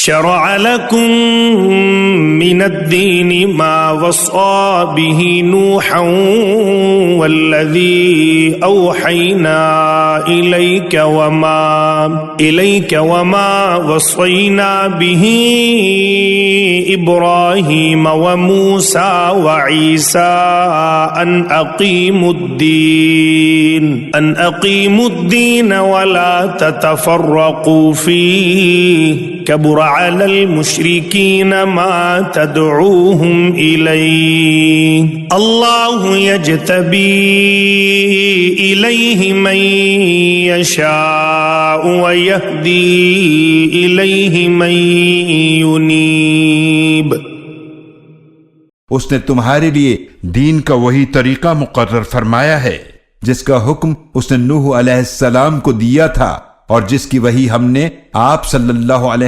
शरअ लकुम मिनद्दीनि मा वस्सा बिही नूहन वल्लज़ी औहैना इलैक वमा वस्सैना बिही इब्राहीम व मूसा व ईसा अन अक़ीमुद्दीन वला ततफ़र्रक़ू फ़ीह कबुर अलल मुश्रिकीन मा तदऊहुम इलैहि अल्लाहु यज्तबी इलैहि मन यशाअ व यहदी इलैहि मन युनीब। उसने तुम्हारे लिए दीन का वही तरीका मुकर्रर फरमाया है जिसका हुक्म उसने नूह अलैहिस्सलाम को दिया था और जिसकी वही हमने आप सल्लल्लाहु अलैहि